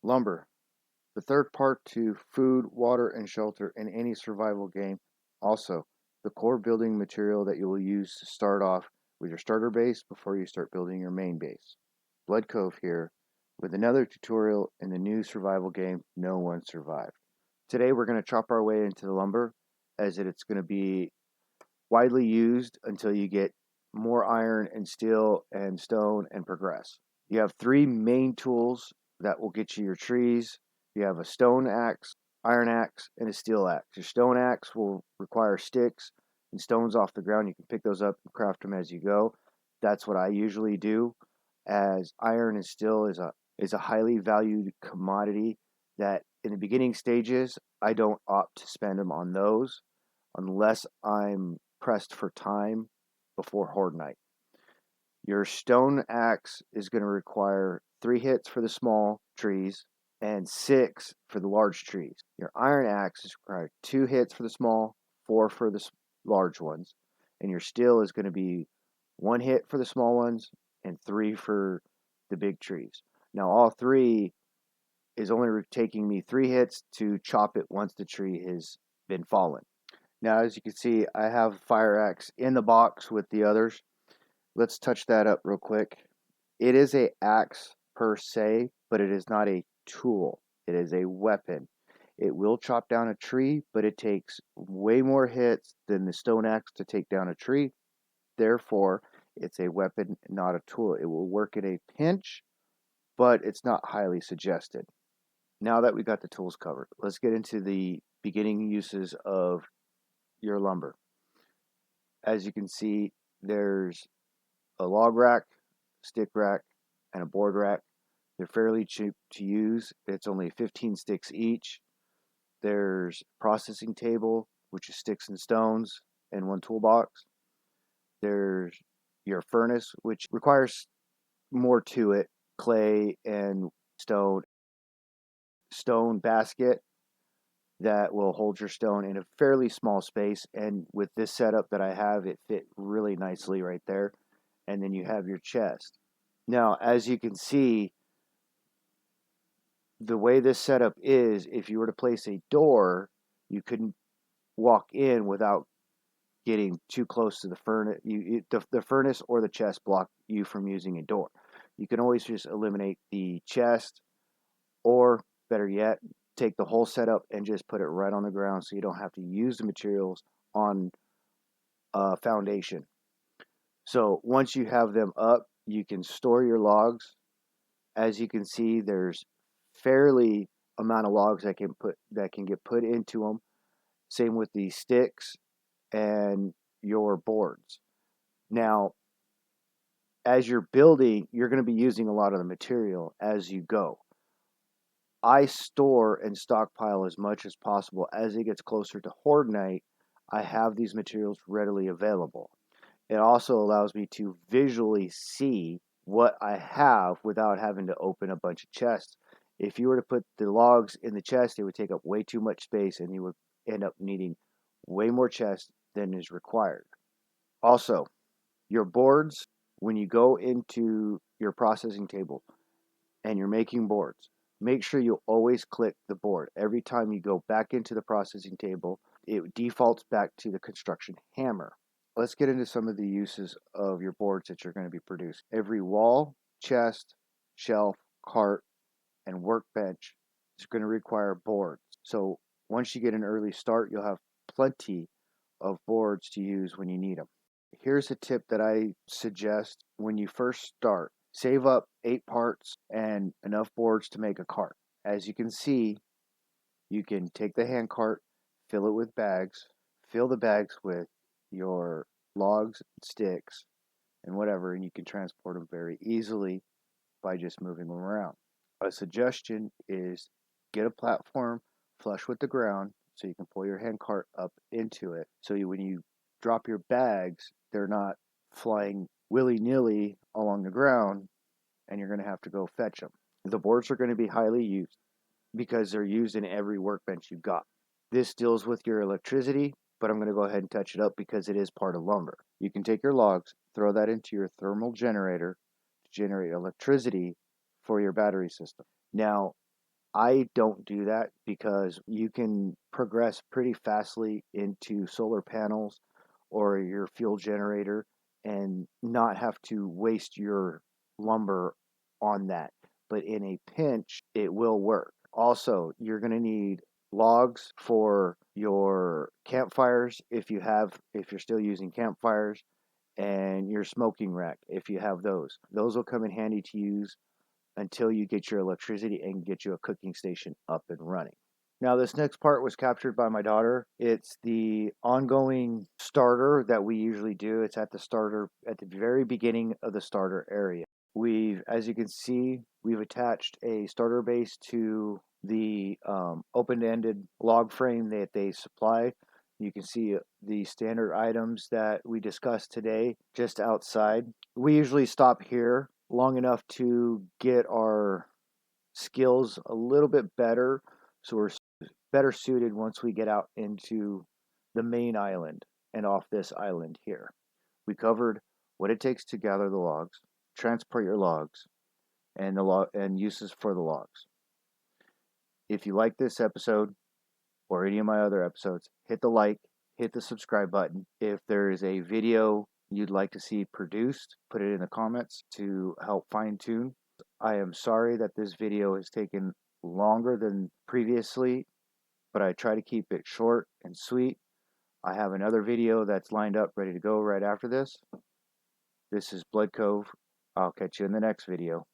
Lumber, the third part to food, water, and shelter in any survival game. Also, the core building material that you will use to start off with your starter base before you start building your main base. Blood Cove here with another tutorial in the new survival game, No One Survived. Today we're going to chop our way into the lumber as it's going to be widely used until you get more iron and steel and stone and progress. You have three main tools that will get you your trees. You have a stone axe, iron axe, and a steel axe. Your stone axe will require sticks and stones off the ground. You can pick those up and craft them as you go. That's what I usually do, as iron and steel is a highly valued commodity that in the beginning stages I don't opt to spend them on those unless I'm pressed for time before Horde Night. Your stone axe is going to require 3 hits for the small trees and 6 for the large trees. Your iron axe is required 2 hits for the small, 4 for the large ones, and your steel is going to be 1 hit for the small ones and 3 for the big trees. Now all 3 is only taking me 3 hits to chop it once the tree has been fallen. Now, as you can see, I have Fire Axe in the box with the others. Let's touch that up real quick. It is a axe per se, but it is not a tool. It is a weapon. It will chop down a tree, but it takes way more hits than the stone axe to take down a tree. Therefore, it's a weapon, not a tool. It will work in a pinch, but it's not highly suggested. Now that we got the tools covered, let's get into the beginning uses of your lumber. As you can see, there's a log rack, stick rack, and a board rack. They're fairly cheap to use. It's only 15 sticks each. There's a processing table, which is sticks and stones, and one toolbox. There's your furnace, which requires more to it, clay and stone. Stone basket that will hold your stone in a fairly small space, and with this setup that I have, it fit really nicely right there. And then you have your chest. Now, as you can see, the way this setup is, if you were to place a door, you couldn't walk in without getting too close to the furnace. The furnace or the chest block you from using a door. You can always just eliminate the chest, or better yet, take the whole setup and just put it right on the ground so you don't have to use the materials on a foundation. So once you have them up, you can store your logs. As you can see, there's fairly amount of logs that can get put into them. Same with the sticks and your boards. Now, as you're building, you're going to be using a lot of the material as you go. I store and stockpile as much as possible. As it gets closer to Horde Night, I have these materials readily available. It also allows me to visually see what I have without having to open a bunch of chests. If you were to put the logs in the chest, it would take up way too much space and you would end up needing way more chests than is required. Also, your boards, when you go into your processing table and you're making boards, make sure you always click the board. Every time you go back into the processing table, it defaults back to the construction hammer. Let's get into some of the uses of your boards that you're going to be producing. Every wall, chest, shelf, cart, and workbench is going to require boards. So once you get an early start, you'll have plenty of boards to use when you need them. Here's a tip that I suggest when you first start. Save up 8 parts and enough boards to make a cart. As you can see, you can take the hand cart, fill it with bags, fill the bags with your logs, sticks, and whatever, and you can transport them very easily by just moving them around. A suggestion is get a platform flush with the ground so you can pull your hand cart up into it. So when you drop your bags, they're not flying willy-nilly along the ground and you're going to have to go fetch them. The boards are going to be highly used because they're used in every workbench you've got. This deals with your electricity, but I'm going to go ahead and touch it up because it is part of lumber. You can take your logs, throw that into your thermal generator to generate electricity for your battery system. Now, I don't do that because you can progress pretty fastly into solar panels or your fuel generator and not have to waste your lumber on that. But in a pinch, it will work. Also, you're going to need logs for your campfires if you're still using campfires, and your smoking rack if you have those. Those will come in handy to use until you get your electricity and get you a cooking station up and running. Now, this next part was captured by my daughter. It's the ongoing starter that we usually do. It's at the starter, at the very beginning of the starter area. As you can see, we've attached a starter base to the open-ended log frame that they supply. You can see the standard items that we discussed today just outside. We usually stop here long enough to get our skills a little bit better, so we're better suited once we get out into the main island and off this island here. We covered what it takes to gather the logs, transport your logs, and the log and uses for the logs. If you like this episode or any of my other episodes, hit the like, hit the subscribe button. If there is a video you'd like to see produced, put it in the comments to help fine tune. I am sorry that this video has taken longer than previously, but I try to keep it short and sweet. I have another video that's lined up ready to go right after this. This is Blood Cove. I'll catch you in the next video.